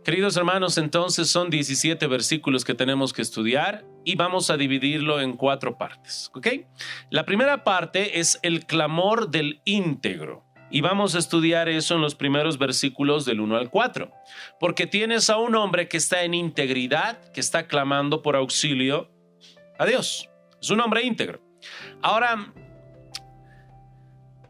Queridos hermanos, entonces son 17 versículos que tenemos que estudiar y vamos a dividirlo en 4 partes, ¿ok? La primera parte es el clamor del íntegro y vamos a estudiar eso en los primeros versículos del 1 al 4, porque tienes a un hombre que está en integridad, que está clamando por auxilio a Dios. Es un hombre íntegro. Ahora,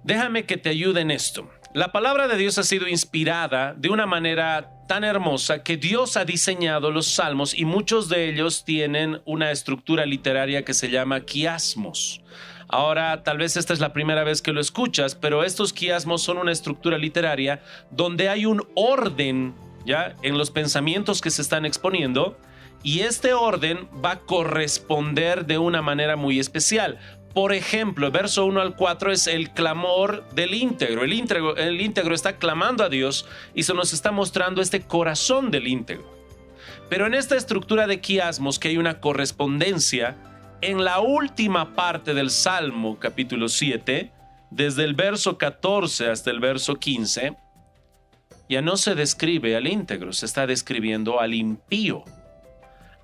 déjame que te ayude en esto. La palabra de Dios ha sido inspirada de una manera tan hermosa que Dios ha diseñado los salmos y muchos de ellos tienen una estructura literaria que se llama quiasmos. Ahora, tal vez esta es la primera vez que lo escuchas, pero estos quiasmos son una estructura literaria donde hay un orden, ¿ya?, en los pensamientos que se están exponiendo, y este orden va a corresponder de una manera muy especial. Por ejemplo, el verso 1 al 4 es el clamor del íntegro. El íntegro está clamando a Dios y se nos está mostrando este corazón del íntegro. Pero en esta estructura de quiasmos, que hay una correspondencia, en la última parte del Salmo capítulo 7, desde el verso 14 hasta el verso 15, ya no se describe al íntegro, se está describiendo al impío.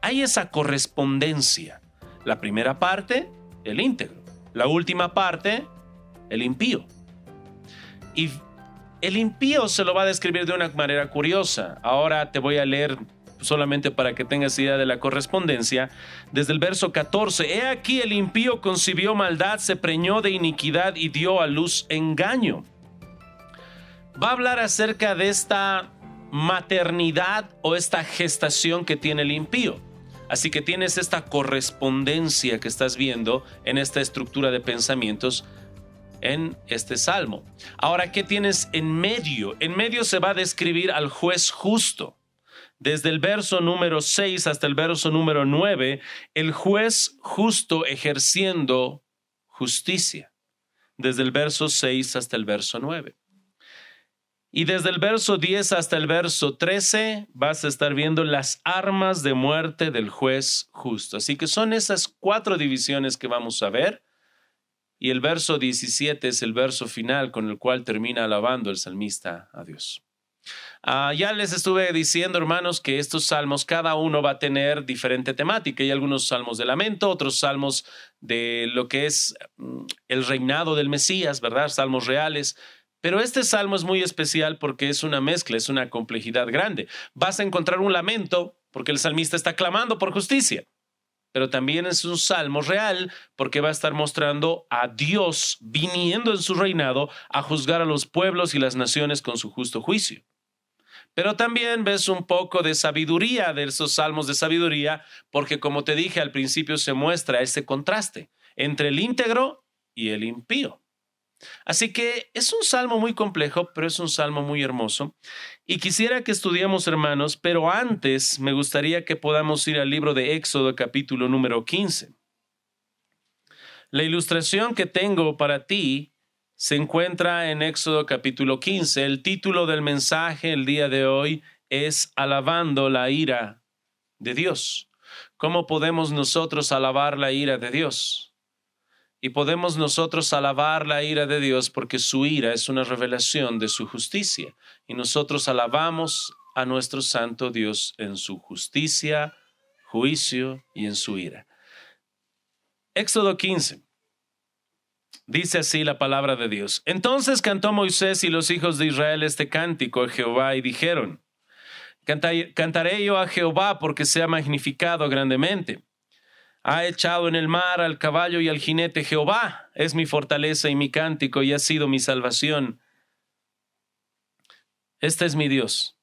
Hay esa correspondencia. La primera parte, el íntegro. La última parte, el impío. Y el impío se lo va a describir de una manera curiosa. Ahora te voy a leer solamente para que tengas idea de la correspondencia. Desde el verso 14, he aquí el impío concibió maldad, se preñó de iniquidad y dio a luz engaño. Va a hablar acerca de esta maternidad o esta gestación que tiene el impío. Así que tienes esta correspondencia que estás viendo en esta estructura de pensamientos en este salmo. Ahora, ¿qué tienes en medio? En medio se va a describir al juez justo. Desde el verso número 6 hasta el verso número 9, el juez justo ejerciendo justicia. Desde el verso 6 hasta el verso 9. Y desde el verso 10 hasta el verso 13 vas a estar viendo las armas de muerte del juez justo. Así que son esas 4 divisiones que vamos a ver. Y el verso 17 es el verso final con el cual termina alabando el salmista a Dios. Ya les estuve diciendo, hermanos, que estos salmos, cada uno va a tener diferente temática. Hay algunos salmos de lamento, otros salmos de lo que es el reinado del Mesías, ¿verdad? Salmos reales. Pero este salmo es muy especial porque es una mezcla, es una complejidad grande. Vas a encontrar un lamento porque el salmista está clamando por justicia, pero también es un salmo real porque va a estar mostrando a Dios viniendo en su reinado a juzgar a los pueblos y las naciones con su justo juicio. Pero también ves un poco de sabiduría de esos salmos de sabiduría porque, como te dije al principio, se muestra ese contraste entre el íntegro y el impío. Así que es un salmo muy complejo, pero es un salmo muy hermoso. Y quisiera que estudiemos, hermanos, pero antes me gustaría que podamos ir al libro de Éxodo, capítulo número 15. La ilustración que tengo para ti se encuentra en Éxodo, capítulo 15. El título del mensaje el día de hoy es Alabando la ira de Dios. ¿Cómo podemos nosotros alabar la ira de Dios? Y podemos nosotros alabar la ira de Dios porque su ira es una revelación de su justicia. Y nosotros alabamos a nuestro santo Dios en su justicia, juicio y en su ira. Éxodo 15. Dice así la palabra de Dios. Entonces cantó Moisés y los hijos de Israel este cántico a Jehová y dijeron: Cantaré yo a Jehová porque se ha magnificado grandemente. Ha echado en el mar al caballo y al jinete. Jehová es mi fortaleza y mi cántico y ha sido mi salvación. Este es mi Dios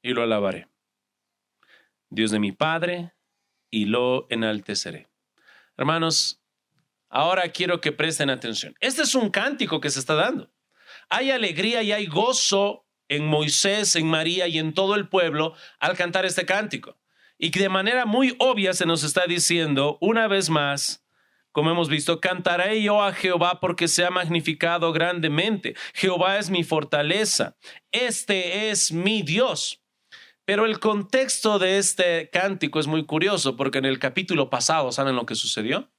y lo alabaré. Dios de mi Padre y lo enalteceré. Hermanos, ahora quiero que presten atención. Este es un cántico que se está dando. Hay alegría y hay gozo en Moisés, en María y en todo el pueblo al cantar este cántico. Y que de manera muy obvia se nos está diciendo, una vez más, como hemos visto, cantaré yo a Jehová porque se ha magnificado grandemente. Jehová es mi fortaleza. Este es mi Dios. Pero el contexto de este cántico es muy curioso porque en el capítulo pasado, ¿saben lo que sucedió?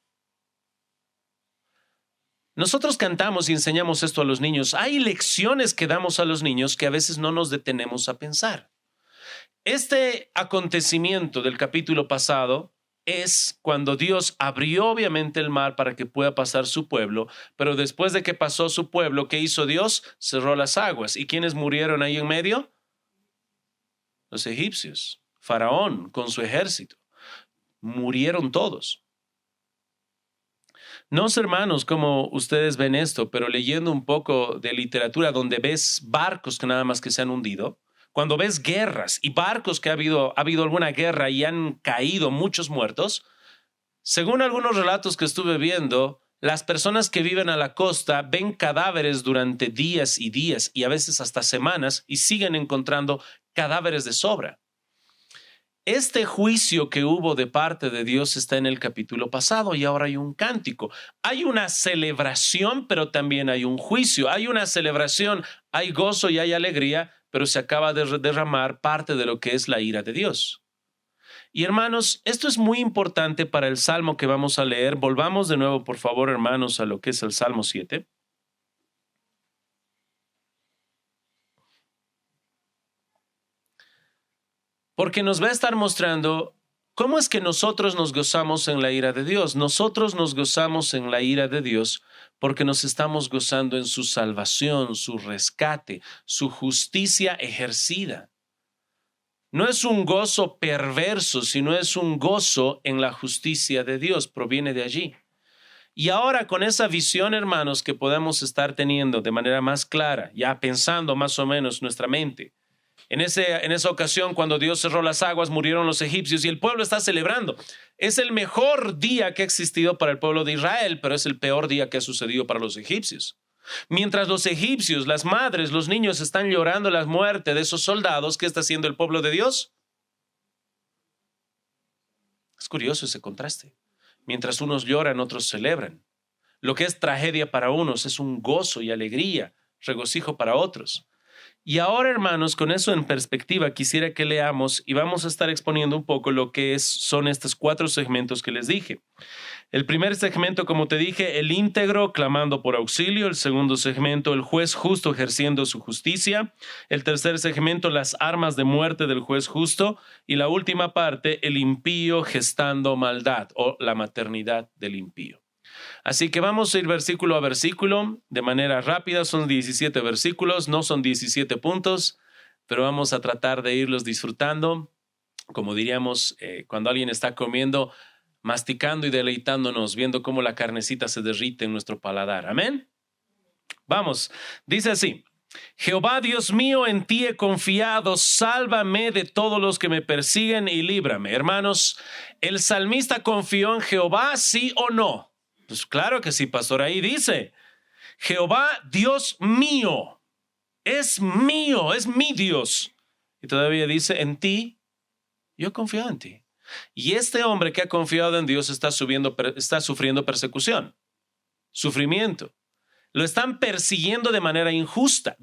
Nosotros cantamos y enseñamos esto a los niños. Hay lecciones que damos a los niños que a veces no nos detenemos a pensar. Este acontecimiento del capítulo pasado es cuando Dios abrió obviamente el mar para que pueda pasar su pueblo, pero después de que pasó su pueblo, ¿qué hizo Dios? Cerró las aguas. ¿Y quiénes murieron ahí en medio? Los egipcios, Faraón con su ejército. Murieron todos. No sé, hermanos, cómo ustedes ven esto, pero leyendo un poco de literatura donde ves barcos que nada más que se han hundido, cuando ves guerras y barcos que ha habido alguna guerra y han caído muchos muertos, según algunos relatos que estuve viendo, las personas que viven a la costa ven cadáveres durante días y a veces hasta semanas y siguen encontrando cadáveres de sobra. Este juicio que hubo de parte de Dios está en el capítulo pasado y ahora hay un cántico. Hay una celebración, pero también hay un juicio. Hay una celebración, hay gozo y hay alegría, pero se acaba de derramar parte de lo que es la ira de Dios. Y hermanos, esto es muy importante para el salmo que vamos a leer. Volvamos de nuevo, por favor, hermanos, a lo que es el Salmo 7. Porque nos va a estar mostrando cómo es que nosotros nos gozamos en la ira de Dios. Nosotros nos gozamos en la ira de Dios porque nos estamos gozando en su salvación, su rescate, su justicia ejercida. No es un gozo perverso, sino es un gozo en la justicia de Dios, proviene de allí. Y ahora con esa visión, hermanos, que podemos estar teniendo de manera más clara, ya pensando más o menos nuestra mente, en esa ocasión, cuando Dios cerró las aguas, murieron los egipcios y el pueblo está celebrando. Es el mejor día que ha existido para el pueblo de Israel, pero es el peor día que ha sucedido para los egipcios. Mientras los egipcios, las madres, los niños están llorando la muerte de esos soldados, ¿qué está haciendo el pueblo de Dios? Es curioso ese contraste. Mientras unos lloran, otros celebran. Lo que es tragedia para unos es un gozo y alegría, regocijo para otros. Y ahora, hermanos, con eso en perspectiva, quisiera que leamos y vamos a estar exponiendo un poco lo que son estos 4 segmentos que les dije. El primer segmento, como te dije, el íntegro clamando por auxilio. El segundo segmento, el juez justo ejerciendo su justicia. El tercer segmento, las armas de muerte del juez justo. Y la última parte, el impío gestando maldad o la maternidad del impío. Así que vamos a ir versículo a versículo de manera rápida. Son 17 versículos, no son 17 puntos, pero vamos a tratar de irlos disfrutando, como diríamos cuando alguien está comiendo, masticando y deleitándonos, viendo cómo la carnecita se derrite en nuestro paladar. Amén. Vamos, dice así: Jehová Dios mío, en ti he confiado, sálvame de todos los que me persiguen y líbrame. Hermanos, ¿el salmista confió en Jehová, sí o no? Pues claro que sí, pastor. Ahí dice, Jehová Dios mío, es mi Dios. Y todavía dice, en ti, yo confío en ti. Y este hombre que ha confiado en Dios está sufriendo persecución, sufrimiento. Lo están persiguiendo de manera injusta,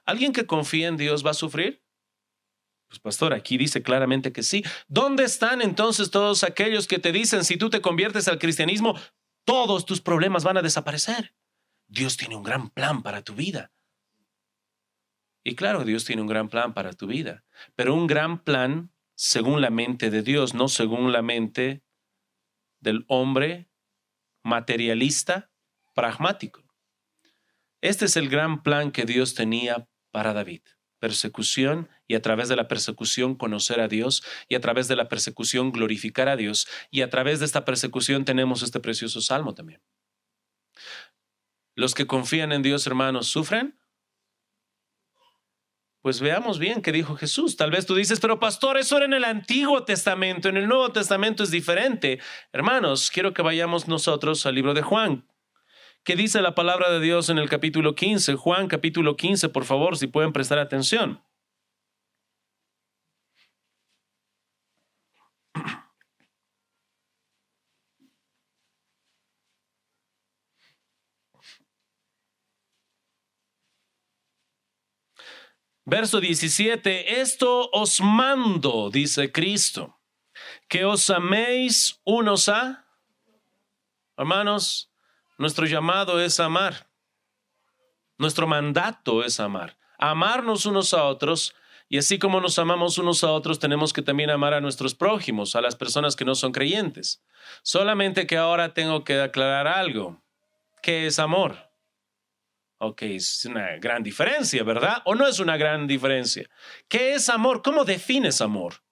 ¿Alguien que confía en Dios va a sufrir? Pues pastor, aquí dice claramente que sí. ¿Dónde están entonces todos aquellos que te dicen, si tú te conviertes al cristianismo, todos tus problemas van a desaparecer? Dios tiene un gran plan para tu vida. Y claro, Dios tiene un gran plan para tu vida, pero un gran plan según la mente de Dios, no según la mente del hombre materialista, pragmático. Este es el gran plan que Dios tenía para David. Persecución, y a través de la persecución conocer a Dios, y a través de la persecución glorificar a Dios, y a través de esta persecución tenemos este precioso salmo también. Los que confían en Dios, hermanos, ¿sufren? Pues veamos bien qué dijo Jesús. Tal vez tú dices, pero pastor, eso era en el Antiguo Testamento, en el Nuevo Testamento es diferente. Hermanos, quiero que vayamos nosotros al libro de Juan. ¿Qué dice la palabra de Dios en el capítulo 15? Juan capítulo 15, por favor, si pueden prestar atención. Verso 17, esto os mando, dice Cristo, que os améis unos a... Hermanos, nuestro llamado es amar. Nuestro mandato es amar. amarnos unos a otros, y así como nos amamos unos a otros, tenemos que también amar a nuestros prójimos, a las personas que no son creyentes. Solamente que ahora tengo que aclarar algo. ¿Qué es amor? Ok, es una gran diferencia, ¿verdad? ¿O no es una gran diferencia? ¿Qué es amor? ¿Cómo defines amor?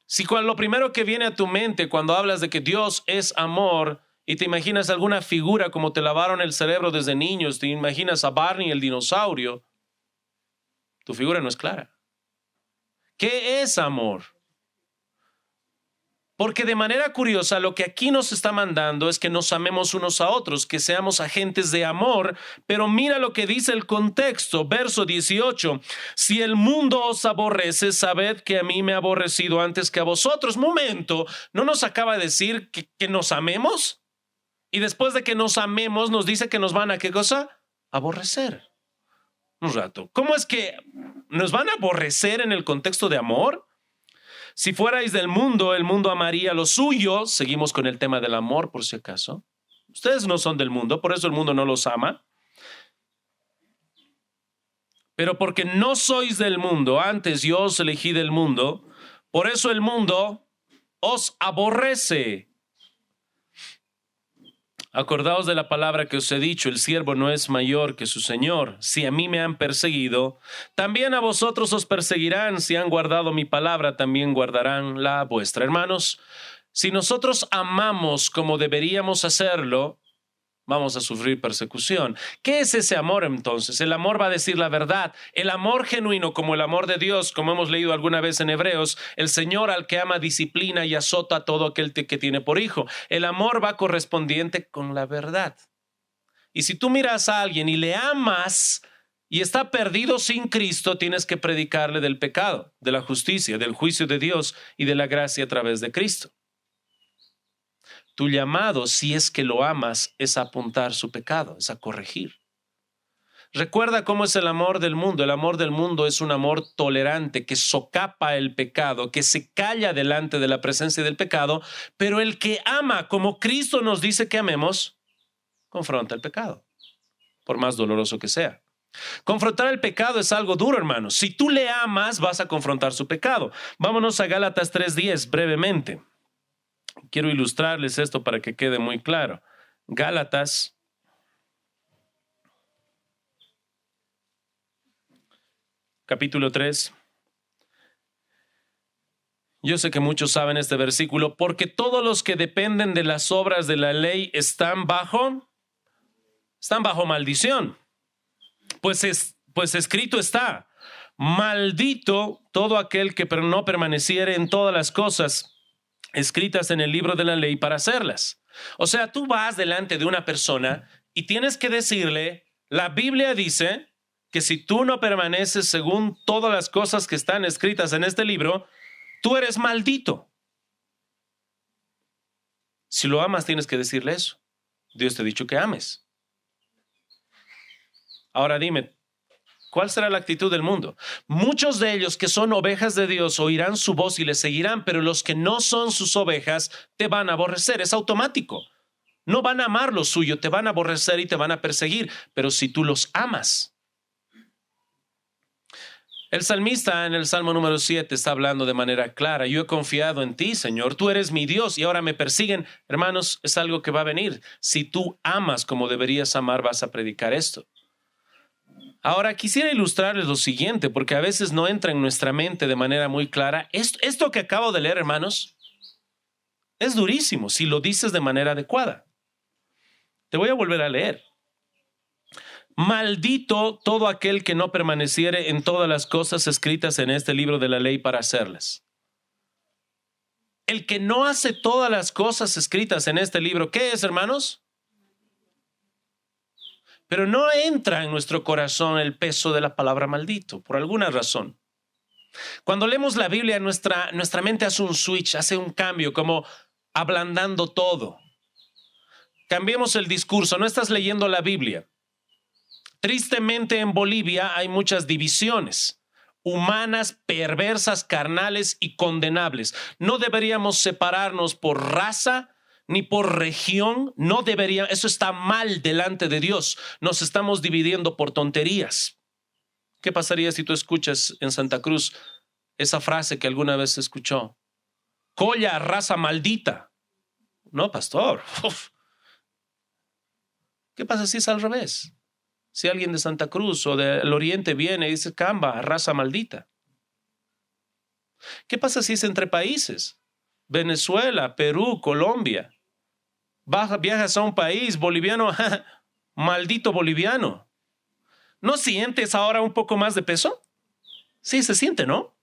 Si lo primero que viene a tu mente cuando hablas de que Dios es amor y te imaginas alguna figura como te lavaron el cerebro desde niños, te imaginas a Barney el dinosaurio, tu figura no es clara. ¿Qué es amor? Porque de manera curiosa lo que aquí nos está mandando es que nos amemos unos a otros, que seamos agentes de amor, pero mira lo que dice el contexto, verso 18, si el mundo os aborrece, sabed que a mí me ha aborrecido antes que a vosotros. Momento, ¿no nos acaba de decir que nos amemos? Y después de que nos amemos nos dice que nos van a ¿qué cosa? Aborrecer. Un rato. ¿Cómo es que nos van a aborrecer en el contexto de amor? Si fuerais del mundo, el mundo amaría lo suyo. Seguimos con el tema del amor, por si acaso. Ustedes no son del mundo, por eso el mundo no los ama. Pero porque no sois del mundo, antes yo os elegí del mundo, por eso el mundo os aborrece. Acordaos de la palabra que os he dicho, el siervo no es mayor que su señor. Si a mí me han perseguido, también a vosotros os perseguirán. Si han guardado mi palabra, también guardarán la vuestra. Hermanos, si nosotros amamos como deberíamos hacerlo, vamos a sufrir persecución. ¿Qué es ese amor entonces? El amor va a decir la verdad. El amor genuino, como el amor de Dios, como hemos leído alguna vez en Hebreos, el Señor al que ama disciplina y azota a todo aquel que tiene por hijo. El amor va correspondiente con la verdad. Y si tú miras a alguien y le amas y está perdido sin Cristo, tienes que predicarle del pecado, de la justicia, del juicio de Dios y de la gracia a través de Cristo. Tu llamado, si es que lo amas, es a apuntar su pecado, es a corregir. Recuerda cómo es el amor del mundo. El amor del mundo es un amor tolerante que socapa el pecado, que se calla delante de la presencia del pecado, pero el que ama como Cristo nos dice que amemos, confronta el pecado, por más doloroso que sea. Confrontar el pecado es algo duro, hermanos. Si tú le amas, vas a confrontar su pecado. Vámonos a Gálatas 3:10 brevemente. Quiero ilustrarles esto para que quede muy claro. Gálatas, capítulo 3. Yo sé que muchos saben este versículo, porque todos los que dependen de las obras de la ley están bajo maldición. Pues escrito está, maldito todo aquel que no permaneciere en todas las cosas escritas en el libro de la ley para hacerlas. O sea, tú vas delante de una persona y tienes que decirle, la Biblia dice que si tú no permaneces según todas las cosas que están escritas en este libro, tú eres maldito. Si lo amas, tienes que decirle eso. Dios te ha dicho que ames. Ahora dime, ¿cuál será la actitud del mundo? Muchos de ellos que son ovejas de Dios oirán su voz y le seguirán, pero los que no son sus ovejas te van a aborrecer. Es automático. No van a amar lo suyo, te van a aborrecer y te van a perseguir, pero si tú los amas. El salmista en el Salmo número 7 está hablando de manera clara. Yo he confiado en ti, Señor. Tú eres mi Dios y ahora me persiguen. Hermanos, es algo que va a venir. Si tú amas como deberías amar, vas a predicar esto. Ahora, quisiera ilustrarles lo siguiente, porque a veces no entra en nuestra mente de manera muy clara. Esto que acabo de leer, hermanos, es durísimo si lo dices de manera adecuada. Te voy a volver a leer. Maldito todo aquel que no permaneciere en todas las cosas escritas en este libro de la ley para hacerlas. El que no hace todas las cosas escritas en este libro, ¿qué es, hermanos? Pero no entra en nuestro corazón el peso de la palabra maldito, por alguna razón. Cuando leemos la Biblia, nuestra mente hace un switch, hace un cambio, como ablandando todo. Cambiemos el discurso, no estás leyendo la Biblia. Tristemente en Bolivia hay muchas divisiones humanas, perversas, carnales y condenables. No deberíamos separarnos por raza ni por región, no debería, eso está mal delante de Dios. Nos estamos dividiendo por tonterías. ¿Qué pasaría si tú escuchas en Santa Cruz esa frase que alguna vez se escuchó? Colla, raza maldita. No, pastor. Uf. ¿Qué pasa si es al revés? Si alguien de Santa Cruz o del Oriente viene y dice, Camba, raza maldita. ¿Qué pasa si es entre países? Venezuela, Perú, Colombia. Viajas a un país boliviano, maldito boliviano. ¿No sientes ahora un poco más de peso? Sí, se siente, ¿no?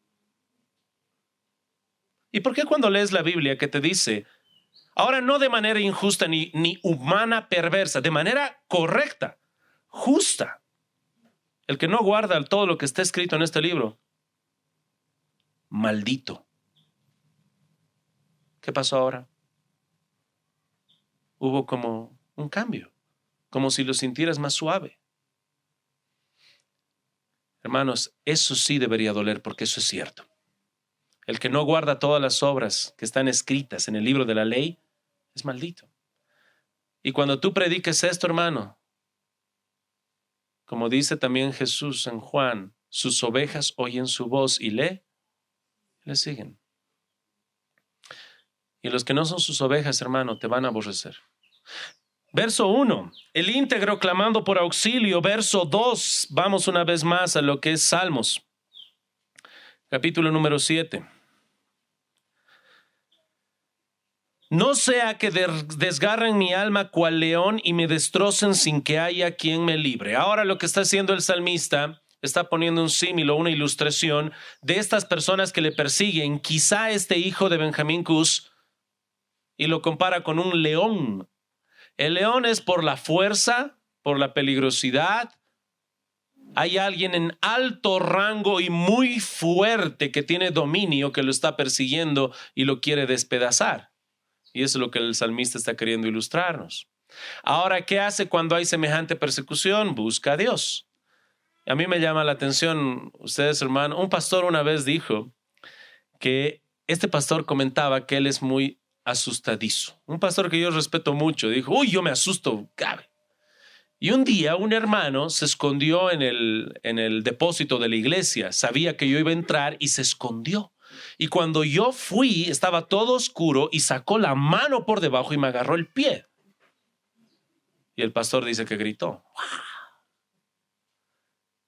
¿Y por qué cuando lees la Biblia que te dice, ahora no de manera injusta ni humana perversa, de manera correcta, justa, el que no guarda todo lo que está escrito en este libro, maldito? ¿Qué pasó ahora? Hubo como un cambio, como si lo sintieras más suave. Hermanos, eso sí debería doler porque eso es cierto. El que no guarda todas las obras que están escritas en el libro de la ley es maldito. Y cuando tú prediques esto, hermano, como dice también Jesús en Juan, sus ovejas oyen su voz y le siguen. Y los que no son sus ovejas, hermano, te van a aborrecer. Verso 1, el íntegro clamando por auxilio. Verso 2, vamos una vez más a lo que es Salmos. Capítulo número 7. No sea que desgarren mi alma cual león y me destrocen sin que haya quien me libre. Ahora lo que está haciendo el salmista, está poniendo un símil o una ilustración de estas personas que le persiguen. Quizá este hijo de Benjamín Cus, y lo compara con un león. El león es por la fuerza, por la peligrosidad. Hay alguien en alto rango y muy fuerte que tiene dominio, que lo está persiguiendo y lo quiere despedazar. Y eso es lo que el salmista está queriendo ilustrarnos. Ahora, ¿qué hace cuando hay semejante persecución? Busca a Dios. A mí me llama la atención, ustedes, hermano, un pastor una vez dijo que este pastor comentaba que él es muy asustadizo. Un pastor que yo respeto mucho dijo, uy, yo me asusto, cabe. Y un día un hermano se escondió en el depósito de la iglesia. Sabía que yo iba a entrar y se escondió. Y cuando yo fui, estaba todo oscuro y sacó la mano por debajo y me agarró el pie. Y el pastor dice que gritó. ¡Wow!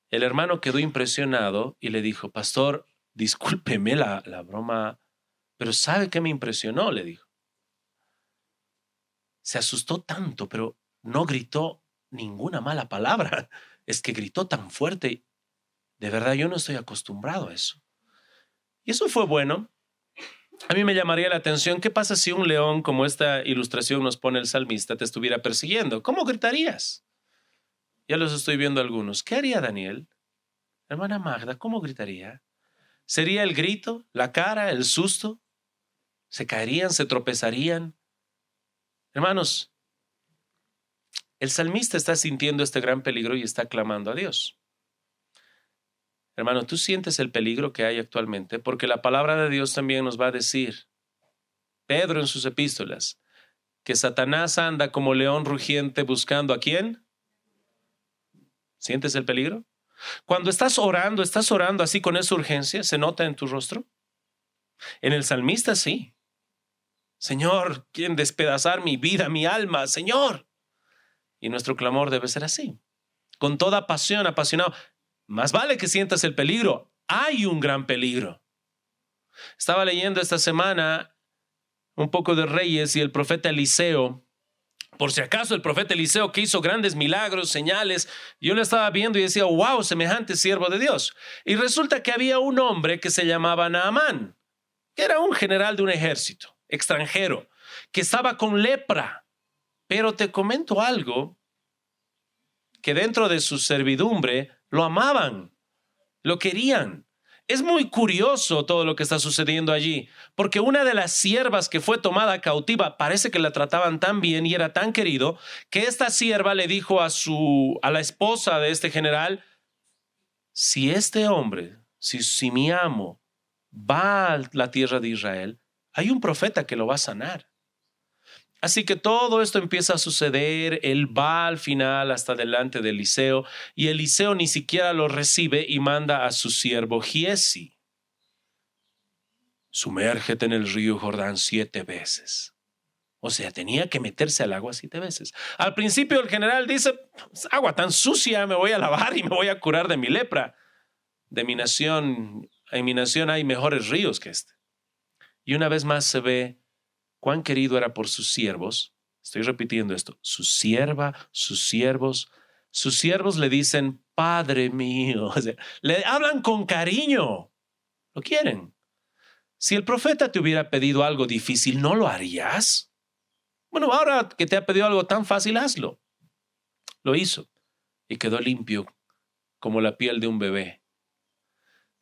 El hermano quedó impresionado y le dijo, pastor, discúlpeme la broma, pero ¿sabe qué me impresionó? Le dijo. Se asustó tanto, pero no gritó ninguna mala palabra. Es que gritó tan fuerte. De verdad, yo no estoy acostumbrado a eso. Y eso fue bueno. A mí me llamaría la atención, ¿qué pasa si un león, como esta ilustración nos pone el salmista, te estuviera persiguiendo? ¿Cómo gritarías? Ya los estoy viendo algunos. ¿Qué haría Daniel? Hermana Magda, ¿cómo gritaría? ¿Sería el grito, la cara, el susto? ¿Se caerían, se tropezarían? Hermanos, el salmista está sintiendo este gran peligro y está clamando a Dios. Hermano, tú sientes el peligro que hay actualmente porque la palabra de Dios también nos va a decir, Pedro en sus epístolas, que Satanás anda como león rugiente buscando ¿a quién? ¿Sientes el peligro? Cuando estás orando así con esa urgencia, ¿se nota en tu rostro? En el salmista sí. Señor, quieren despedazar mi vida, mi alma, Señor. Y nuestro clamor debe ser así, con toda pasión, apasionado. Más vale que sientas el peligro. Hay un gran peligro. Estaba leyendo esta semana un poco de Reyes y el profeta Eliseo. Por si acaso el profeta Eliseo que hizo grandes milagros, señales. Yo lo estaba viendo y decía, wow, semejante siervo de Dios. Y resulta que había un hombre que se llamaba Naamán, que era un general de un ejército extranjero, que estaba con lepra. Pero te comento algo, que dentro de su servidumbre lo amaban, lo querían. Es muy curioso todo lo que está sucediendo allí, porque una de las siervas que fue tomada cautiva, parece que la trataban tan bien y era tan querido, que esta sierva le dijo a la esposa de este general, si este hombre, si mi amo va a la tierra de Israel, hay un profeta que lo va a sanar. Así que todo esto empieza a suceder. Él va al final hasta delante de Eliseo y Eliseo ni siquiera lo recibe y manda a su siervo Giesi. Sumérgete en el río Jordán 7 veces. O sea, tenía que meterse al agua 7 veces. Al principio el general dice, agua tan sucia, me voy a lavar y me voy a curar de mi lepra. En mi nación hay mejores ríos que este. Y una vez más se ve cuán querido era por sus siervos. Estoy repitiendo esto. Su sierva, sus siervos le dicen, Padre mío. O sea, le hablan con cariño. Lo quieren. Si el profeta te hubiera pedido algo difícil, ¿no lo harías? Bueno, ahora que te ha pedido algo tan fácil, hazlo. Lo hizo y quedó limpio como la piel de un bebé.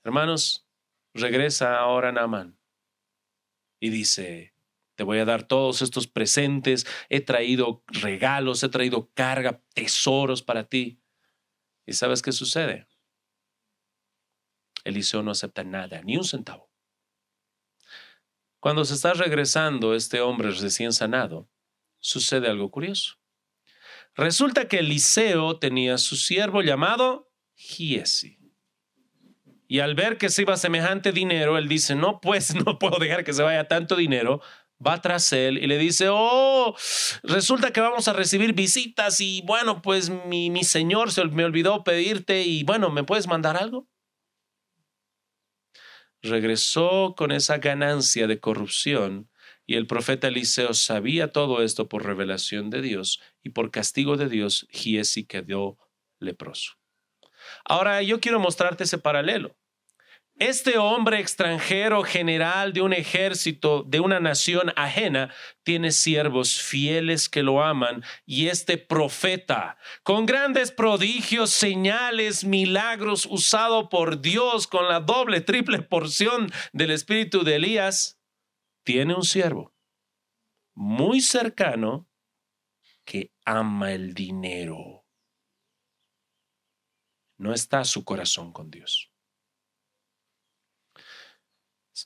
Hermanos, regresa ahora Naamán y dice, te voy a dar todos estos presentes, he traído regalos, he traído carga, tesoros para ti. ¿Y sabes qué sucede? Eliseo no acepta nada, ni un centavo. Cuando se está regresando este hombre recién sanado, sucede algo curioso. Resulta que Eliseo tenía su siervo llamado Giesi. Y al ver que se iba semejante dinero, él dice, no, pues no puedo dejar que se vaya tanto dinero. Va tras él y le dice, resulta que vamos a recibir visitas y bueno, pues mi señor me olvidó pedirte y bueno, ¿me puedes mandar algo? Regresó con esa ganancia de corrupción. Y el profeta Eliseo sabía todo esto por revelación de Dios y por castigo de Dios, Giesi quedó leproso. Ahora yo quiero mostrarte ese paralelo. Este hombre extranjero, general de un ejército, de una nación ajena, tiene siervos fieles que lo aman y este profeta, con grandes prodigios, señales, milagros, usado por Dios con la doble, triple porción del espíritu de Elías, tiene un siervo muy cercano que ama el dinero. No está su corazón con Dios.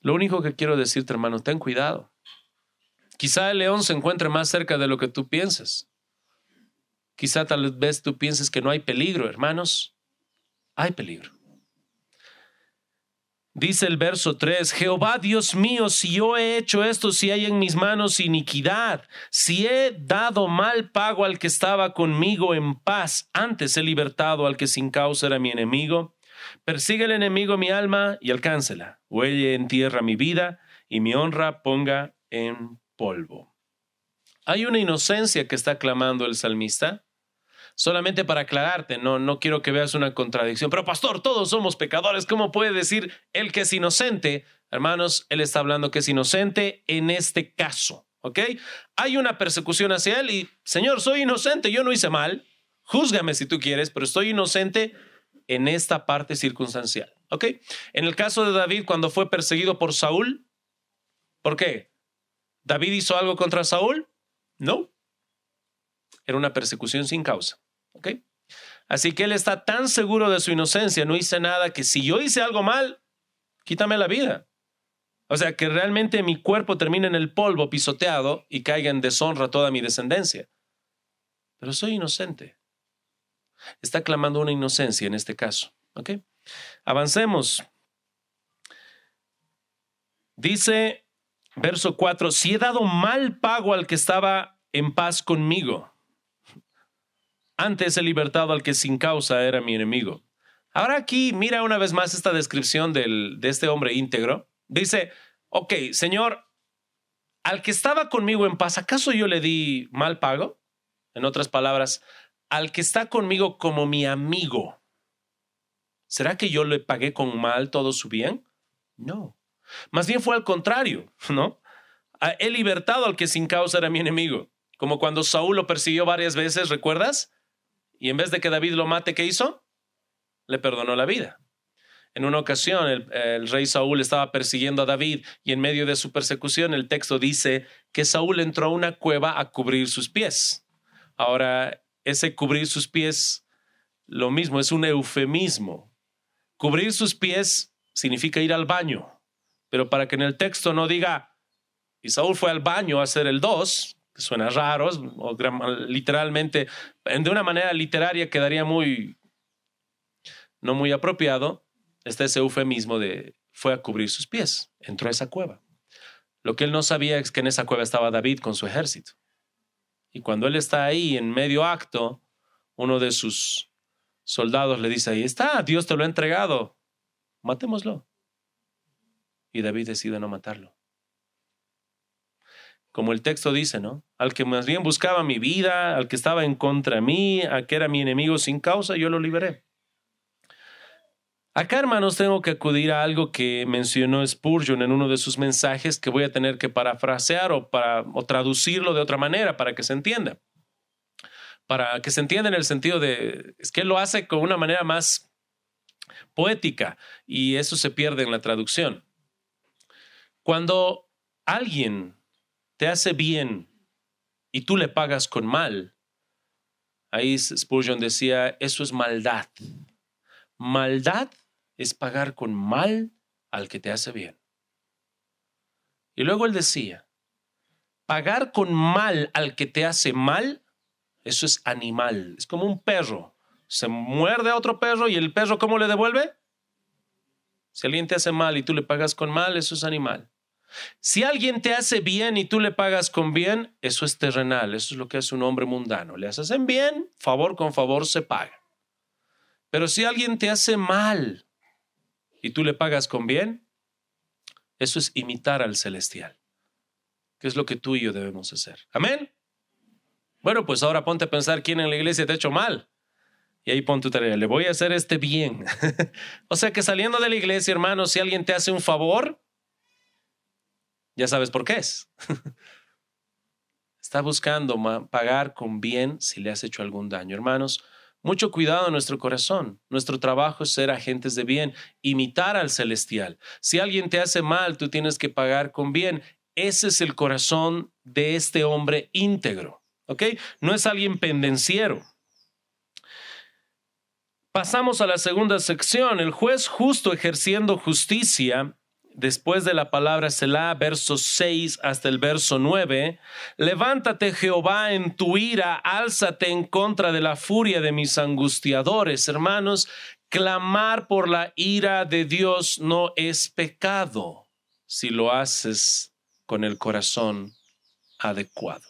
Lo único que quiero decirte, hermano, ten cuidado. Quizá el león se encuentre más cerca de lo que tú piensas. Quizá tal vez tú pienses que no hay peligro, hermanos. Hay peligro. Dice el verso 3, Jehová Dios mío, si yo he hecho esto, si hay en mis manos iniquidad, si he dado mal pago al que estaba conmigo en paz, antes he libertado al que sin causa era mi enemigo, persigue el enemigo mi alma y alcáncela, huelle en tierra mi vida y mi honra ponga en polvo. Hay una inocencia que está clamando el salmista. Solamente para aclararte, no quiero que veas una contradicción. Pero pastor, todos somos pecadores. ¿Cómo puede decir él que es inocente? Hermanos, él está hablando que es inocente en este caso, ¿ok? Hay una persecución hacia él y, Señor, soy inocente, yo no hice mal. Júzgame si tú quieres, pero estoy inocente en esta parte circunstancial, ¿ok? En el caso de David, cuando fue perseguido por Saúl, ¿por qué? ¿David hizo algo contra Saúl? No. Era una persecución sin causa. ¿Okay? Así que él está tan seguro de su inocencia, no hice nada, que si yo hice algo mal, quítame la vida. O sea, que realmente mi cuerpo termine en el polvo pisoteado y caiga en deshonra toda mi descendencia. Pero soy inocente. Está clamando una inocencia en este caso. ¿Ok? Avancemos. Dice, verso 4, si he dado mal pago al que estaba en paz conmigo, antes he libertado al que sin causa era mi enemigo. Ahora aquí mira una vez más esta descripción de este hombre íntegro. Dice, ok, Señor, al que estaba conmigo en paz, ¿acaso yo le di mal pago? En otras palabras, al que está conmigo como mi amigo, ¿será que yo le pagué con mal todo su bien? No. Más bien fue al contrario, ¿no? He libertado al que sin causa era mi enemigo. Como cuando Saúl lo persiguió varias veces, ¿recuerdas? Y en vez de que David lo mate, ¿qué hizo? Le perdonó la vida. En una ocasión, el rey Saúl estaba persiguiendo a David y en medio de su persecución, el texto dice que Saúl entró a una cueva a cubrir sus pies. Ahora, ese cubrir sus pies, lo mismo, es un eufemismo. Cubrir sus pies significa ir al baño, pero para que en el texto no diga, y Saúl fue al baño a hacer el 2, que suena raro, literalmente, de una manera literaria quedaría no muy apropiado. Está ese eufemismo de fue a cubrir sus pies, entró a esa cueva. Lo que él no sabía es que en esa cueva estaba David con su ejército. Y cuando él está ahí en medio acto, uno de sus soldados le dice, ahí está, Dios te lo ha entregado, matémoslo. Y David decide no matarlo. Como el texto dice, ¿no? Al que más bien buscaba mi vida, al que estaba en contra de mí, al que era mi enemigo sin causa, yo lo liberé. Acá, hermanos, tengo que acudir a algo que mencionó Spurgeon en uno de sus mensajes que voy a tener que parafrasear o traducirlo de otra manera para que se entienda. Para que se entienda en el sentido de, es que él lo hace con una manera más poética y eso se pierde en la traducción. Cuando alguien te hace bien y tú le pagas con mal, ahí Spurgeon decía, eso es maldad. Maldad es pagar con mal al que te hace bien. Y luego él decía, pagar con mal al que te hace mal, eso es animal, es como un perro. Se muerde a otro perro y el perro, ¿cómo le devuelve? Si alguien te hace mal y tú le pagas con mal, eso es animal. Si alguien te hace bien y tú le pagas con bien, eso es terrenal, eso es lo que hace un hombre mundano. Le hacen bien, favor con favor se paga. Pero si alguien te hace mal y tú le pagas con bien, eso es imitar al celestial, que es lo que tú y yo debemos hacer. Amén. Bueno, pues ahora ponte a pensar quién en la iglesia te ha hecho mal. Y ahí pon tu tarea, le voy a hacer este bien. O sea que saliendo de la iglesia, hermano, si alguien te hace un favor, ya sabes por qué es. Está buscando pagar con bien si le has hecho algún daño. Hermanos, mucho cuidado en nuestro corazón. Nuestro trabajo es ser agentes de bien, imitar al celestial. Si alguien te hace mal, tú tienes que pagar con bien. Ese es el corazón de este hombre íntegro. ¿Ok? No es alguien pendenciero. Pasamos a la segunda sección. El juez justo ejerciendo justicia, después de la palabra Selah, versos 6 hasta el verso 9. Levántate, Jehová, en tu ira, álzate en contra de la furia de mis angustiadores. Hermanos, clamar por la ira de Dios no es pecado si lo haces con el corazón adecuado.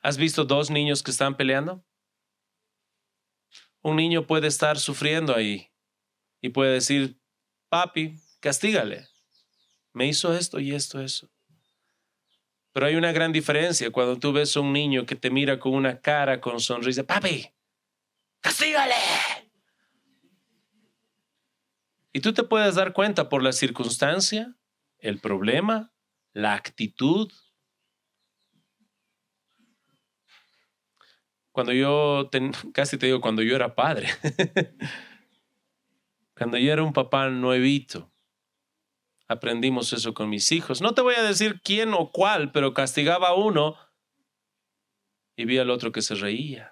¿Has visto dos niños que están peleando? Un niño puede estar sufriendo ahí y puede decir, papi, castígale. Me hizo esto y esto, eso. Pero hay una gran diferencia cuando tú ves a un niño que te mira con una cara, con sonrisa, papi, castígale. Y tú te puedes dar cuenta por la circunstancia, el problema, la actitud. Cuando yo, casi te digo, cuando yo era padre, cuando yo era un papá nuevito, aprendimos eso con mis hijos. No te voy a decir quién o cuál, pero castigaba a uno y vi al otro que se reía.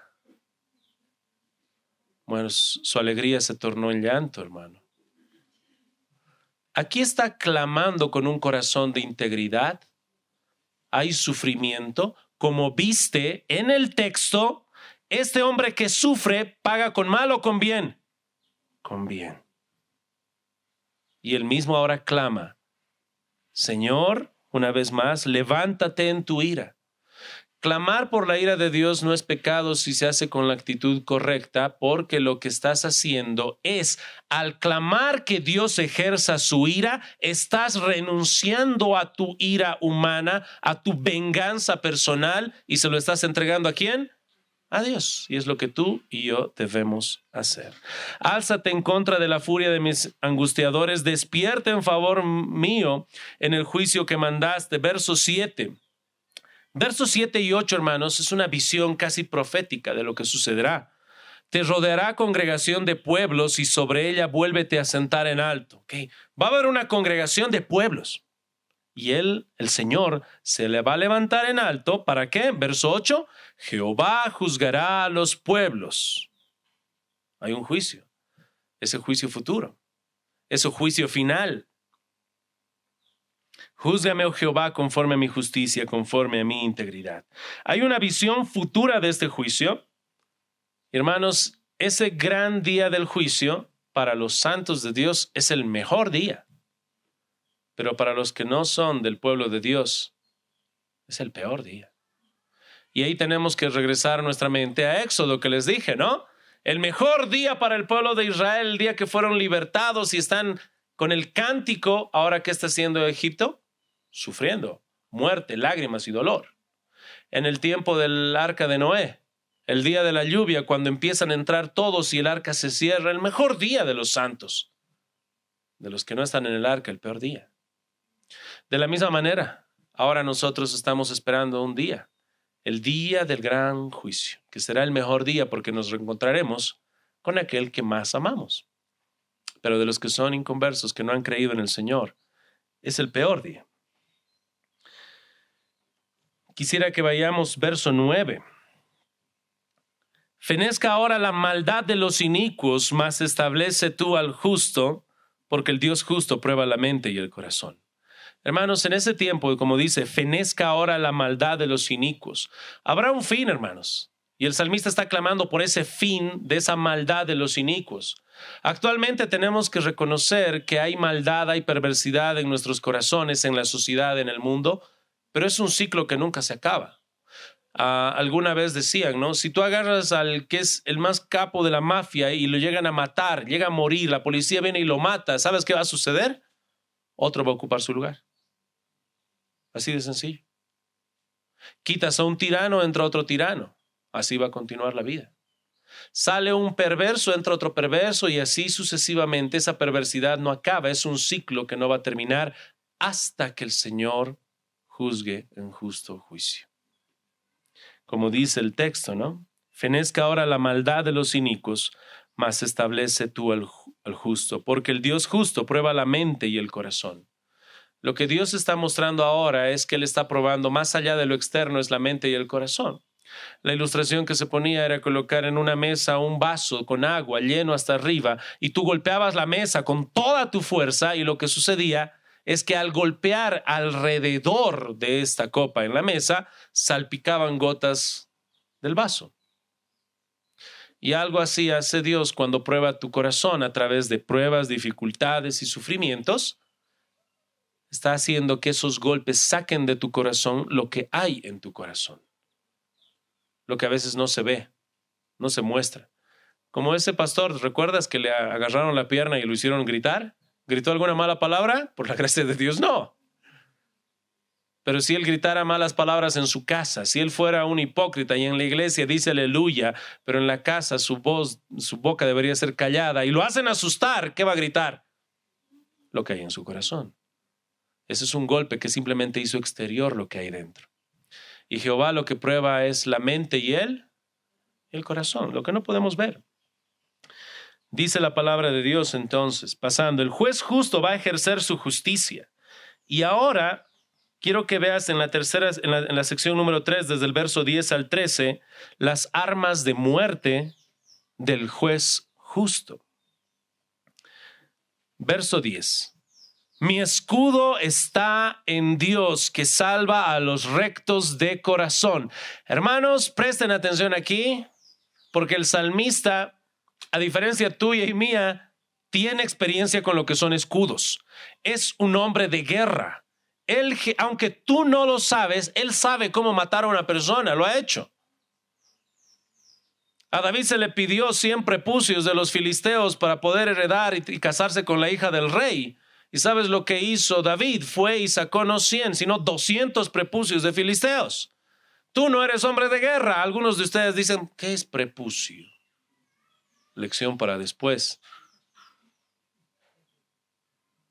Bueno, su alegría se tornó en llanto, hermano. Aquí está clamando con un corazón de integridad. Hay sufrimiento. Como viste en el texto, este hombre que sufre paga con mal o con bien. Con bien. Y él mismo ahora clama, Señor, una vez más, levántate en tu ira. Clamar por la ira de Dios no es pecado si se hace con la actitud correcta, porque lo que estás haciendo es, al clamar que Dios ejerza su ira, estás renunciando a tu ira humana, a tu venganza personal, y se lo estás entregando ¿a quién? A Dios. Y es lo que tú y yo debemos hacer. Álzate en contra de la furia de mis angustiadores, despierta en favor mío en el juicio que mandaste. Verso 7. Versos 7 y 8, hermanos, es una visión casi profética de lo que sucederá. Te rodeará congregación de pueblos y sobre ella vuélvete a sentar en alto. ¿Okay? Va a haber una congregación de pueblos. Y él, el Señor, se le va a levantar en alto. ¿Para qué? Verso 8. Jehová juzgará a los pueblos. Hay un juicio. Ese juicio futuro. Ese juicio final. Júzgame, oh Jehová, conforme a mi justicia, conforme a mi integridad. Hay una visión futura de este juicio. Hermanos, ese gran día del juicio para los santos de Dios es el mejor día. Pero para los que no son del pueblo de Dios, es el peor día. Y ahí tenemos que regresar nuestra mente a Éxodo, que les dije, ¿no? El mejor día para el pueblo de Israel, el día que fueron libertados y están con el cántico. Ahora, ¿qué está haciendo Egipto? Sufriendo muerte, lágrimas y dolor. En el tiempo del arca de Noé, el día de la lluvia, cuando empiezan a entrar todos y el arca se cierra, el mejor día de los santos. De los que no están en el arca, el peor día. De la misma manera, ahora nosotros estamos esperando un día, el día del gran juicio, que será el mejor día porque nos reencontraremos con aquel que más amamos. Pero de los que son inconversos, que no han creído en el Señor, es el peor día. Quisiera que vayamos verso 9. Fenezca ahora la maldad de los inicuos, mas establece tú al justo, porque el Dios justo prueba la mente y el corazón. Hermanos, en ese tiempo, como dice, fenezca ahora la maldad de los inicuos. Habrá un fin, hermanos. Y el salmista está clamando por ese fin de esa maldad de los inicuos. Actualmente tenemos que reconocer que hay maldad, hay perversidad en nuestros corazones, en la sociedad, en el mundo, pero es un ciclo que nunca se acaba. Alguna vez decían, ¿no? Si tú agarras al que es el más capo de la mafia y lo llegan a matar, llega a morir, la policía viene y lo mata, ¿sabes qué va a suceder? Otro va a ocupar su lugar. Así de sencillo. Quitas a un tirano, entra otro tirano. Así va a continuar la vida. Sale un perverso, entra otro perverso y así sucesivamente. Esa perversidad no acaba, es un ciclo que no va a terminar hasta que el Señor juzgue en justo juicio. Como dice el texto, ¿no? Fenezca ahora la maldad de los inicuos, mas establece tú al justo, porque el Dios justo prueba la mente y el corazón. Lo que Dios está mostrando ahora es que Él está probando más allá de lo externo, es la mente y el corazón. La ilustración que se ponía era colocar en una mesa un vaso con agua lleno hasta arriba y tú golpeabas la mesa con toda tu fuerza y lo que sucedía es que al golpear alrededor de esta copa en la mesa, salpicaban gotas del vaso. Y algo así hace Dios cuando prueba tu corazón a través de pruebas, dificultades y sufrimientos. Está haciendo que esos golpes saquen de tu corazón lo que hay en tu corazón. Lo que a veces no se ve, no se muestra. Como ese pastor, ¿recuerdas que le agarraron la pierna y lo hicieron gritar? ¿Gritó alguna mala palabra? Por la gracia de Dios, no. Pero si él gritara malas palabras en su casa, si él fuera un hipócrita y en la iglesia dice aleluya, pero en la casa su voz, su boca debería ser callada y lo hacen asustar, ¿qué va a gritar? Lo que hay en su corazón. Ese es un golpe que simplemente hizo exterior lo que hay dentro. Y Jehová lo que prueba es la mente y el corazón, lo que no podemos ver. Dice la palabra de Dios entonces, pasando, el juez justo va a ejercer su justicia. Y ahora quiero que veas en la sección número 3, desde el verso 10 al 13, las armas de muerte del juez justo. Verso 10. Mi escudo está en Dios que salva a los rectos de corazón. Hermanos, presten atención aquí, porque el salmista, a diferencia tuya y mía, tiene experiencia con lo que son escudos. Es un hombre de guerra. Él, aunque tú no lo sabes, él sabe cómo matar a una persona, lo ha hecho. A David se le pidió 100 prepucios de los filisteos para poder heredar y casarse con la hija del rey. ¿Y sabes lo que hizo David? Fue y sacó no 100, sino 200 prepucios de filisteos. Tú no eres hombre de guerra. Algunos de ustedes dicen, ¿qué es prepucio? Lección para después.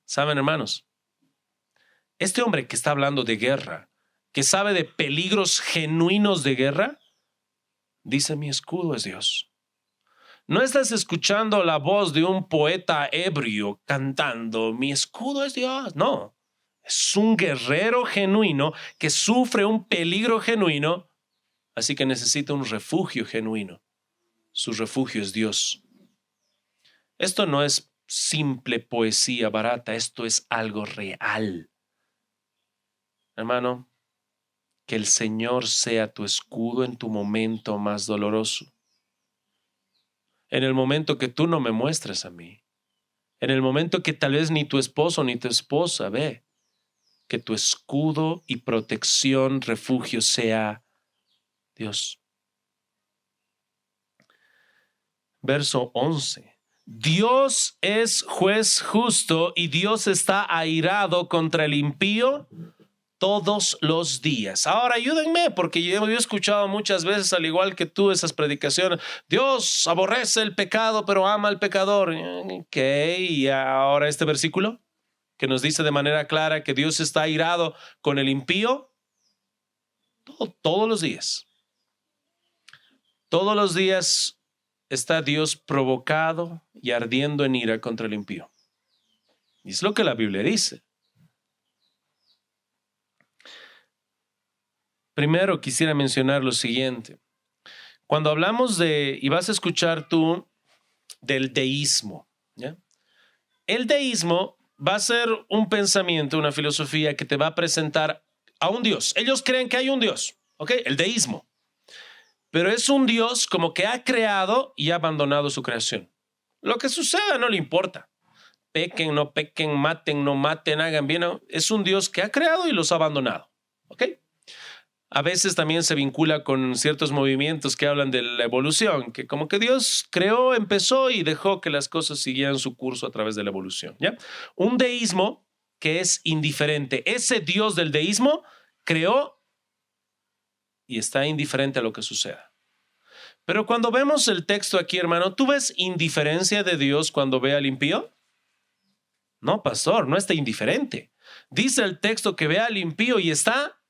¿Saben, hermanos? Este hombre que está hablando de guerra, que sabe de peligros genuinos de guerra, dice, mi escudo es Dios. No estás escuchando la voz de un poeta ebrio cantando, mi escudo es Dios. No, es un guerrero genuino que sufre un peligro genuino, así que necesita un refugio genuino. Su refugio es Dios. Esto no es simple poesía barata, esto es algo real. hermano, que el Señor sea tu escudo en tu momento más doloroso. En el momento que tú no me muestres a mí. En el momento que tal vez ni tu esposo ni tu esposa ve. Que tu escudo y protección, refugio sea Dios. Verso 11. Dios es juez justo y Dios está airado contra el impío todos los días. Ahora ayúdenme, porque yo he escuchado muchas veces, al igual que tú, esas predicaciones. Dios aborrece el pecado, pero ama al pecador. Ok, y ahora este versículo que nos dice de manera clara que Dios está airado con el impío todos los días. Todos los días está Dios provocado y ardiendo en ira contra el impío. Y es lo que la Biblia dice. Primero quisiera mencionar lo siguiente. Cuando hablamos y vas a escuchar tú del deísmo, ¿ya? El deísmo va a ser un pensamiento, una filosofía que te va a presentar a un Dios. Ellos creen que hay un Dios, ¿ok? El deísmo. Pero es un Dios como que ha creado y ha abandonado su creación. Lo que suceda no le importa. Pequen, no pequen, maten, no maten, hagan bien. No. Es un Dios que ha creado y los ha abandonado, ¿ok? A veces también se vincula con ciertos movimientos que hablan de la evolución, que como que Dios creó, empezó y dejó que las cosas siguieran su curso a través de la evolución, ¿ya? Un deísmo que es indiferente. Ese Dios del deísmo creó y está indiferente a lo que suceda. Pero cuando vemos el texto aquí, hermano, ¿tú ves indiferencia de Dios cuando ve al impío? No, pastor, no está indiferente. Dice el texto que ve al impío y está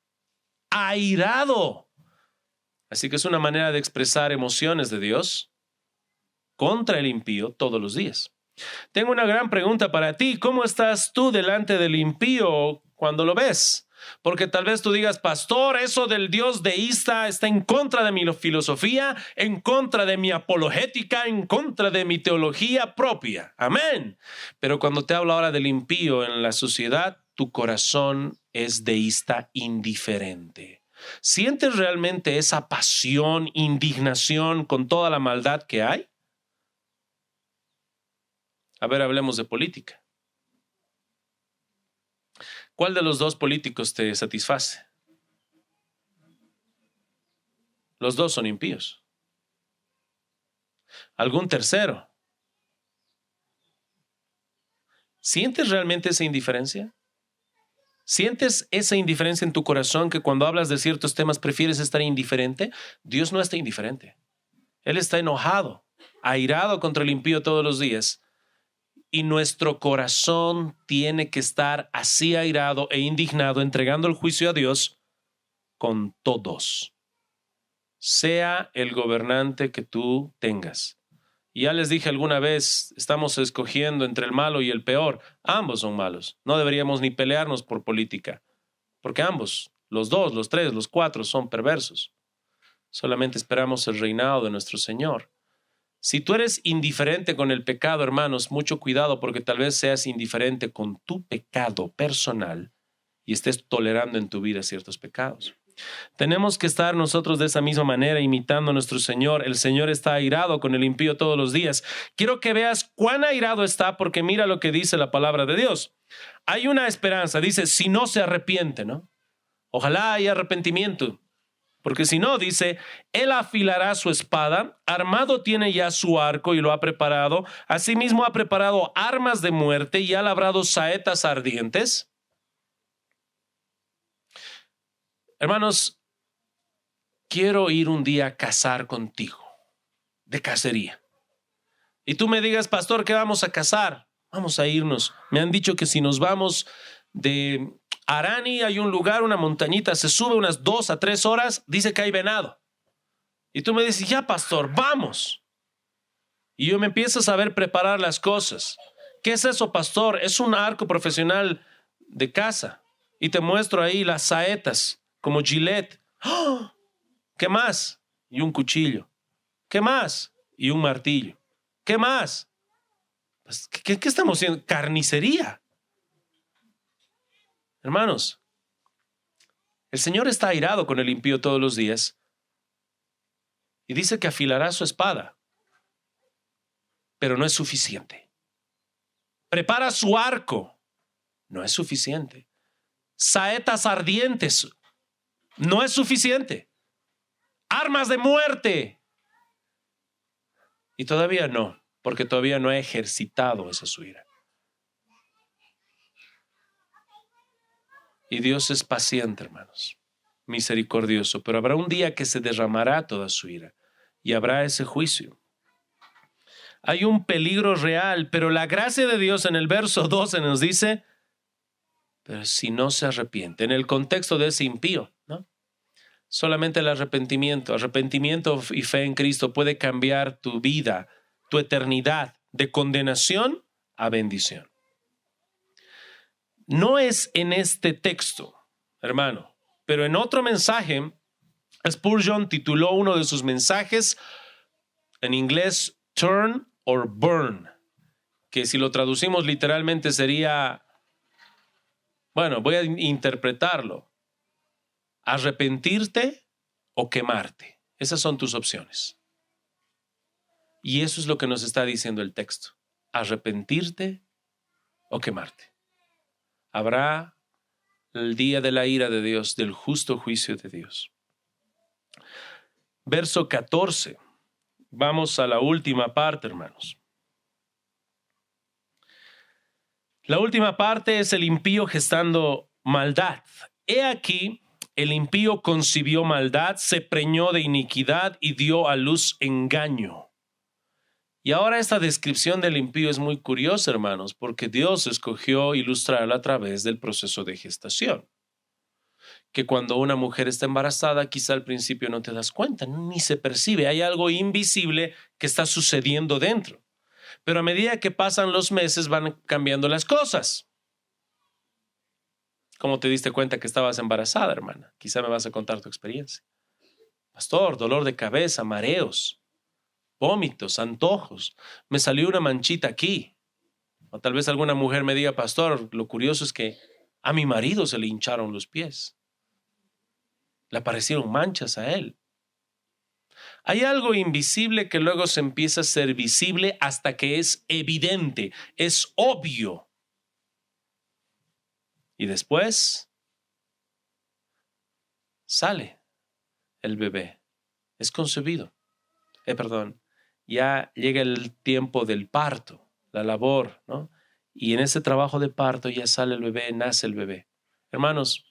airado. Así que es una manera de expresar emociones de Dios contra el impío todos los días. Tengo una gran pregunta para ti. ¿Cómo estás tú delante del impío cuando lo ves? Porque tal vez tú digas, pastor, eso del Dios deísta está en contra de mi filosofía, en contra de mi apologética, en contra de mi teología propia. Amén. Pero cuando te hablo ahora del impío en la sociedad, tu corazón es deísta indiferente. ¿Sientes realmente esa pasión, indignación con toda la maldad que hay? A ver, hablemos de política. ¿Cuál de los dos políticos te satisface? Los dos son impíos. ¿Algún tercero? ¿Sientes realmente esa indiferencia? ¿Sientes esa indiferencia en tu corazón que cuando hablas de ciertos temas prefieres estar indiferente? Dios no está indiferente. Él está enojado, airado contra el impío todos los días. Y nuestro corazón tiene que estar así airado e indignado, entregando el juicio a Dios con todos, sea el gobernante que tú tengas. Y ya les dije alguna vez, estamos escogiendo entre el malo y el peor. Ambos son malos. No deberíamos ni pelearnos por política, porque ambos, los dos, los tres, los cuatro, son perversos. Solamente esperamos el reinado de nuestro Señor. Si tú eres indiferente con el pecado, hermanos, mucho cuidado, porque tal vez seas indiferente con tu pecado personal y estés tolerando en tu vida ciertos pecados. Tenemos que estar nosotros de esa misma manera imitando a nuestro Señor. El Señor está airado con el impío todos los días. Quiero que veas cuán airado está, porque mira lo que dice la palabra de Dios. Hay una esperanza, dice, si no se arrepiente, ¿no? Ojalá haya arrepentimiento. Porque si no, dice, él afilará su espada, armado tiene ya su arco y lo ha preparado. Asimismo ha preparado armas de muerte y ha labrado saetas ardientes. Hermanos, quiero ir un día a cazar contigo, de cacería. Y tú me digas, pastor, ¿qué vamos a cazar? Vamos a irnos. Me han dicho que si nos vamos de Arani, hay un lugar, una montañita, se sube unas 2 a 3 horas, dice que hay venado. Y tú me dices, ya pastor, vamos. Y yo me empiezo a saber preparar las cosas. ¿Qué es eso, pastor? Es un arco profesional de caza. Y te muestro ahí las saetas, como Gillette. ¡Oh! ¿Qué más? Y un cuchillo. ¿Qué más? Y un martillo. ¿Qué más? Pues, ¿qué estamos haciendo? Carnicería. Hermanos, El Señor está airado con el impío todos los días y dice que afilará su espada, pero no es suficiente. Prepara su arco, no es suficiente. Saetas ardientes, no es suficiente. Armas de muerte, y todavía no, porque todavía no ha ejercitado esa su ira. Y Dios es paciente, hermanos, misericordioso, pero habrá un día que se derramará toda su ira y habrá ese juicio. Hay un peligro real, pero la gracia de Dios en el verso 12 nos dice, pero si no se arrepiente, en el contexto de ese impío, ¿no? Solamente el arrepentimiento y fe en Cristo puede cambiar tu vida, tu eternidad, de condenación a bendición. No es en este texto, hermano, pero en otro mensaje, Spurgeon tituló uno de sus mensajes en inglés Turn or Burn, que si lo traducimos literalmente sería, bueno, voy a interpretarlo, arrepentirte o quemarte. Esas son tus opciones. Y eso es lo que nos está diciendo el texto, arrepentirte o quemarte. Habrá el día de la ira de Dios, del justo juicio de Dios. Verso 14. Vamos a la última parte, hermanos. La última parte es el impío gestando maldad. He aquí, el impío concibió maldad, se preñó de iniquidad y dio a luz engaño. Y ahora esta descripción del impío es muy curiosa, hermanos, porque Dios escogió ilustrarla a través del proceso de gestación. Que cuando una mujer está embarazada, quizá al principio no te das cuenta, ni se percibe. Hay algo invisible que está sucediendo dentro. Pero a medida que pasan los meses van cambiando las cosas. ¿Cómo te diste cuenta que estabas embarazada, hermana? Quizá me vas a contar tu experiencia. Pastor, dolor de cabeza, mareos, vómitos, antojos. Me salió una manchita aquí. O tal vez alguna mujer me diga, pastor, lo curioso es que a mi marido se le hincharon los pies. Le aparecieron manchas a él. Hay algo invisible que luego se empieza a ser visible hasta que es evidente, es obvio. Y después sale el bebé, es concebido. Ya llega el tiempo del parto, la labor, ¿no? Y en ese trabajo de parto ya sale el bebé, nace el bebé. Hermanos,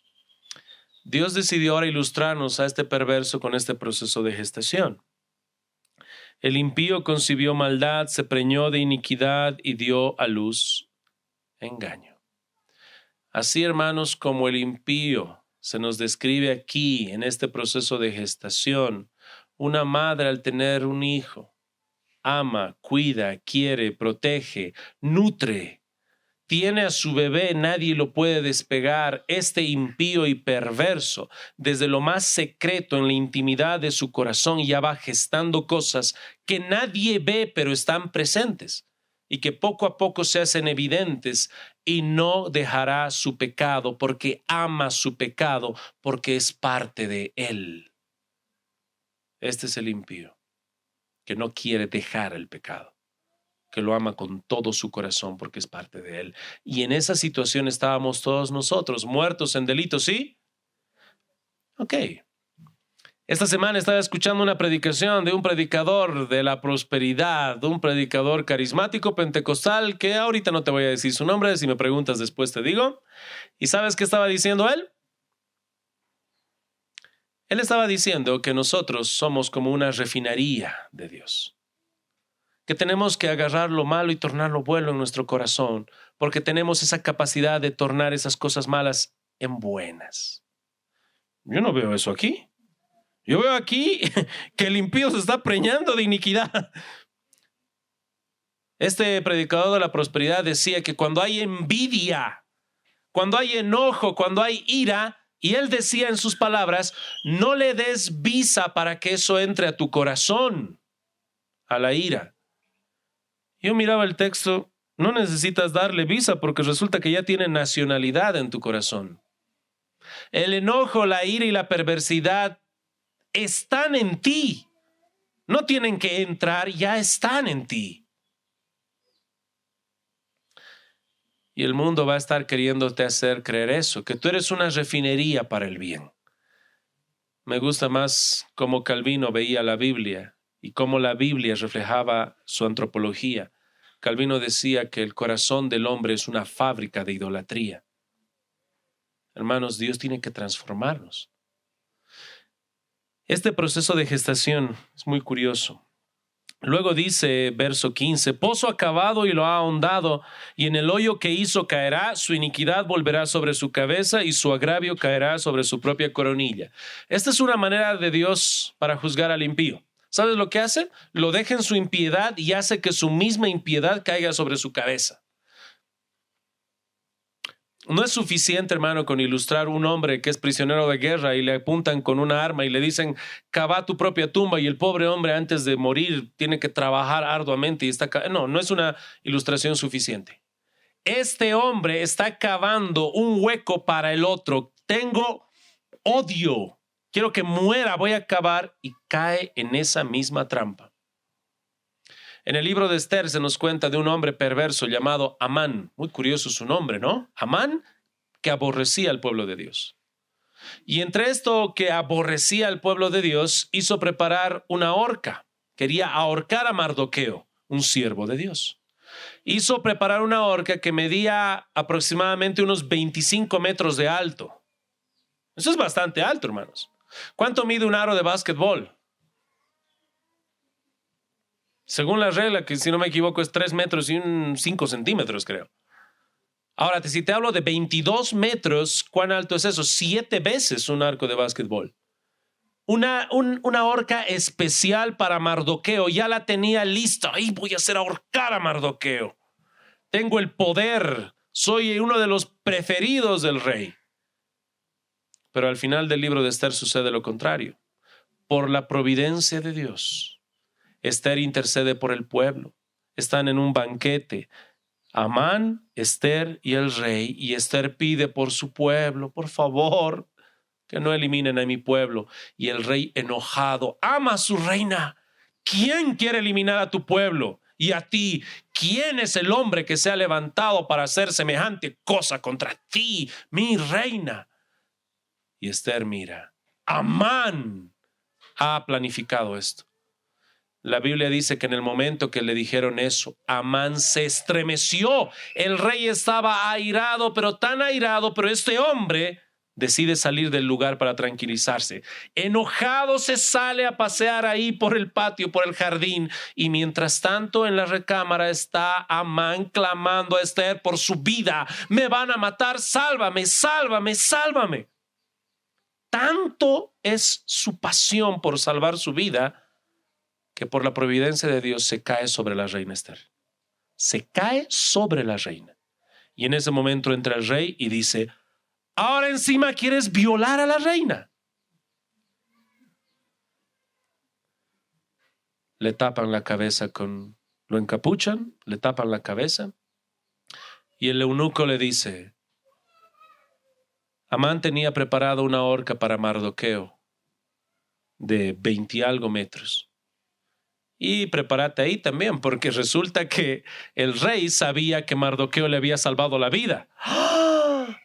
Dios decidió ahora ilustrarnos a este perverso con este proceso de gestación. El impío concibió maldad, se preñó de iniquidad y dio a luz engaño. Así, hermanos, como el impío se nos describe aquí en este proceso de gestación, una madre al tener un hijo, ama, cuida, quiere, protege, nutre, tiene a su bebé, nadie lo puede despegar. Este impío y perverso, desde lo más secreto en la intimidad de su corazón, ya va gestando cosas que nadie ve, pero están presentes y que poco a poco se hacen evidentes, y no dejará su pecado porque ama su pecado, porque es parte de él. Este es el impío que no quiere dejar el pecado, que lo ama con todo su corazón porque es parte de él. Y en esa situación estábamos todos nosotros, muertos en delitos, ¿sí? Ok. Esta semana estaba escuchando una predicación de un predicador de la prosperidad, de un predicador carismático pentecostal, que ahorita no te voy a decir su nombre, si me preguntas después te digo. ¿Y sabes qué estaba diciendo él? Él estaba diciendo que nosotros somos como una refinería de Dios, que tenemos que agarrar lo malo y tornarlo bueno en nuestro corazón, porque tenemos esa capacidad de tornar esas cosas malas en buenas. Yo no veo eso aquí. Yo veo aquí que el impío se está preñando de iniquidad. Este predicador de la prosperidad decía que cuando hay envidia, cuando hay enojo, cuando hay ira, y él decía en sus palabras, no le des visa para que eso entre a tu corazón, a la ira. Yo miraba el texto, no necesitas darle visa porque resulta que ya tiene nacionalidad en tu corazón. El enojo, la ira y la perversidad están en ti. No tienen que entrar, ya están en ti. Y el mundo va a estar queriéndote hacer creer eso, que tú eres una refinería para el bien. Me gusta más cómo Calvino veía la Biblia y cómo la Biblia reflejaba su antropología. Calvino decía que el corazón del hombre es una fábrica de idolatría. Hermanos, Dios tiene que transformarnos. Este proceso de gestación es muy curioso. Luego dice, verso 15, pozo acabado y lo ha ahondado, y en el hoyo que hizo caerá, su iniquidad volverá sobre su cabeza y su agravio caerá sobre su propia coronilla. Esta es una manera de Dios para juzgar al impío. ¿Sabes lo que hace? Lo deja en su impiedad y hace que su misma impiedad caiga sobre su cabeza. No es suficiente, hermano, con ilustrar un hombre que es prisionero de guerra y le apuntan con una arma y le dicen, cava tu propia tumba, y el pobre hombre antes de morir tiene que trabajar arduamente y está... No es una ilustración suficiente. Este hombre está cavando un hueco para el otro. Tengo odio. Quiero que muera, voy a cavar, y cae en esa misma trampa. En el libro de Esther se nos cuenta de un hombre perverso llamado Amán. Muy curioso su nombre, ¿no? Amán, que aborrecía al pueblo de Dios. Y entre esto que aborrecía al pueblo de Dios, hizo preparar una horca. Quería ahorcar a Mardoqueo, un siervo de Dios. Hizo preparar una horca que medía aproximadamente unos 25 metros de alto. Eso es bastante alto, hermanos. ¿Cuánto mide un aro de básquetbol? Según la regla, que si no me equivoco es 3 metros y 5 centímetros, creo. Ahora, si te hablo de 22 metros, ¿cuán alto es eso? 7 veces un arco de básquetbol. Una horca especial para Mardoqueo. Ya la tenía lista. ¡Ay, voy a hacer ahorcar a Mardoqueo! Tengo el poder. Soy uno de los preferidos del rey. Pero al final del libro de Esther sucede lo contrario. Por la providencia de Dios, Esther intercede por el pueblo. Están en un banquete. Amán, Esther y el rey. Y Esther pide por su pueblo, por favor, que no eliminen a mi pueblo. Y el rey enojado ama a su reina. ¿Quién quiere eliminar a tu pueblo? Y a ti, ¿quién es el hombre que se ha levantado para hacer semejante cosa contra ti, mi reina? Y Esther mira, Amán ha planificado esto. La Biblia dice que en el momento que le dijeron eso, Amán se estremeció. El rey estaba airado, pero tan airado, pero este hombre decide salir del lugar para tranquilizarse. Enojado se sale a pasear ahí por el patio, por el jardín, y mientras tanto en la recámara está Amán clamando a Esther por su vida. Me van a matar, sálvame, sálvame, sálvame. Tanto es su pasión por salvar su vida que por la providencia de Dios se cae sobre la reina Esther. Se cae sobre la reina. Y en ese momento entra el rey y dice, ahora encima quieres violar a la reina. Le tapan la cabeza lo encapuchan, le tapan la cabeza. Y el eunuco le dice, Amán tenía preparado una horca para Mardoqueo de 20 y algo metros. Y prepárate ahí también, porque resulta que el rey sabía que Mardoqueo le había salvado la vida. ¡Ah!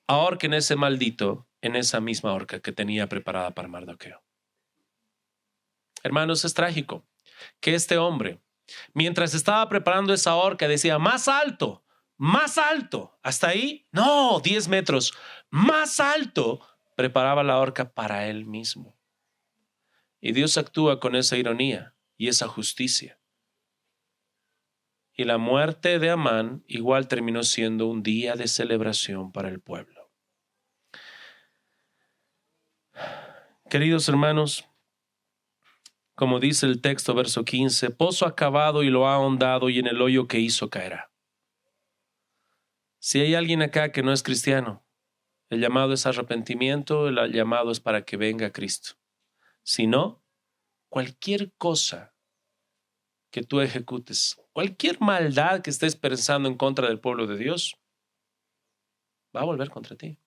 Ahorquen ese maldito en esa misma horca que tenía preparada para Mardoqueo. Hermanos, es trágico que este hombre, mientras estaba preparando esa horca, decía, más alto, hasta ahí, no, 10 metros, más alto, preparaba la horca para él mismo. Y Dios actúa con esa ironía y esa justicia. Y la muerte de Amán igual terminó siendo un día de celebración para el pueblo. Queridos hermanos, como dice el texto, verso 15, pozo acabado y lo ha ahondado, y en el hoyo que hizo caerá. Si hay alguien acá que no es cristiano, el llamado es arrepentimiento, el llamado es para que venga Cristo. Si no, cualquier cosa que tú ejecutes, cualquier maldad que estés pensando en contra del pueblo de Dios, va a volver contra ti.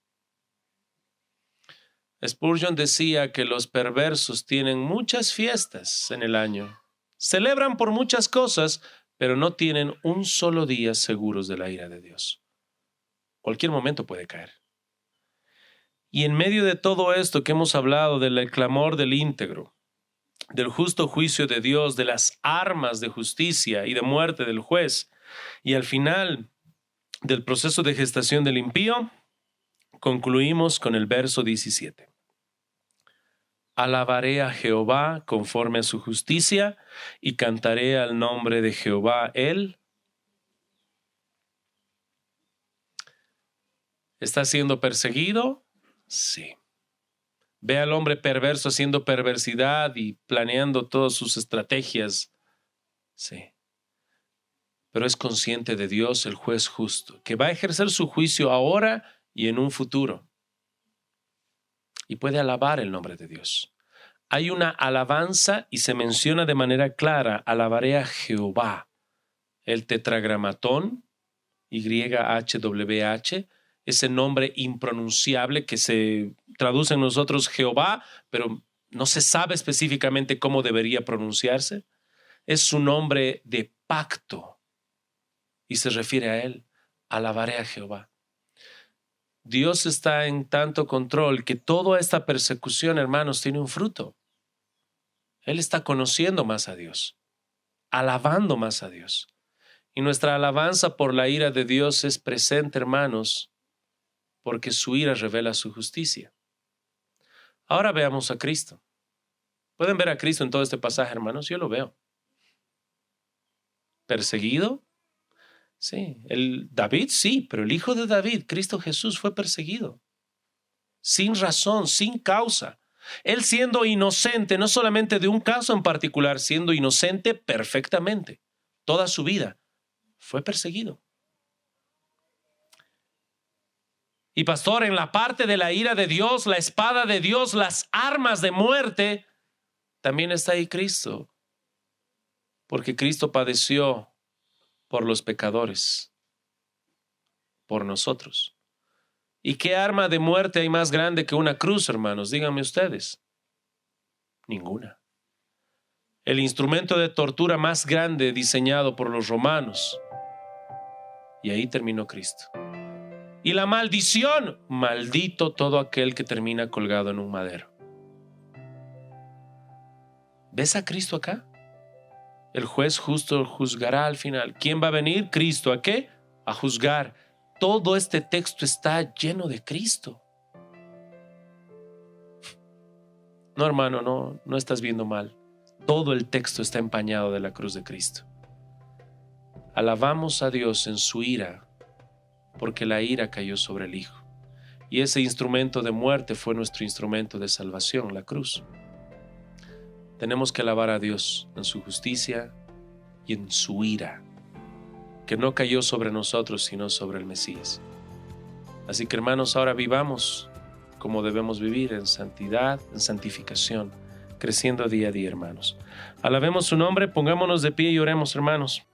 Spurgeon decía que los perversos tienen muchas fiestas en el año. Celebran por muchas cosas, pero no tienen un solo día seguros de la ira de Dios. Cualquier momento puede caer. Y en medio de todo esto que hemos hablado del clamor del íntegro, del justo juicio de Dios, de las armas de justicia y de muerte del juez, y al final del proceso de gestación del impío, concluimos con el verso 17. Alabaré a Jehová conforme a su justicia y cantaré al nombre de Jehová. Él está siendo perseguido. Sí. Ve al hombre perverso haciendo perversidad y planeando todas sus estrategias. Sí. Pero es consciente de Dios, el juez justo, que va a ejercer su juicio ahora y en un futuro. Y puede alabar el nombre de Dios. Hay una alabanza y se menciona de manera clara: alabaré a Jehová. El tetragramatón, YHWH, ese nombre impronunciable que se traduce en nosotros Jehová, pero no se sabe específicamente cómo debería pronunciarse. Es su nombre de pacto y se refiere a él. Alabaré a Jehová. Dios está en tanto control que toda esta persecución, hermanos, tiene un fruto. Él está conociendo más a Dios, alabando más a Dios. Y nuestra alabanza por la ira de Dios es presente, hermanos, porque su ira revela su justicia. Ahora veamos a Cristo. ¿Pueden ver a Cristo en todo este pasaje, hermanos? Yo lo veo. ¿Perseguido? Sí. David, sí, pero el hijo de David, Cristo Jesús, fue perseguido. Sin razón, sin causa. Él siendo inocente, no solamente de un caso en particular, siendo inocente perfectamente, toda su vida, fue perseguido. Y pastor, en la parte de la ira de Dios, la espada de Dios, las armas de muerte, también está ahí Cristo. Porque Cristo padeció por los pecadores, por nosotros. ¿Y qué arma de muerte hay más grande que una cruz, hermanos? Díganme ustedes. Ninguna. El instrumento de tortura más grande diseñado por los romanos. Y ahí terminó Cristo. Y la maldición, maldito todo aquel que termina colgado en un madero. ¿Ves a Cristo acá? El juez justo juzgará al final. ¿Quién va a venir? Cristo. ¿A qué? A juzgar. Todo este texto está lleno de Cristo. No, hermano, no estás viendo mal. Todo el texto está empañado de la cruz de Cristo. Alabamos a Dios en su ira, porque la ira cayó sobre el Hijo. Y ese instrumento de muerte fue nuestro instrumento de salvación, la cruz. Tenemos que alabar a Dios en su justicia y en su ira, que no cayó sobre nosotros, sino sobre el Mesías. Así que, hermanos, ahora vivamos como debemos vivir, en santidad, en santificación, creciendo día a día, hermanos. Alabemos su nombre, pongámonos de pie y oremos, hermanos.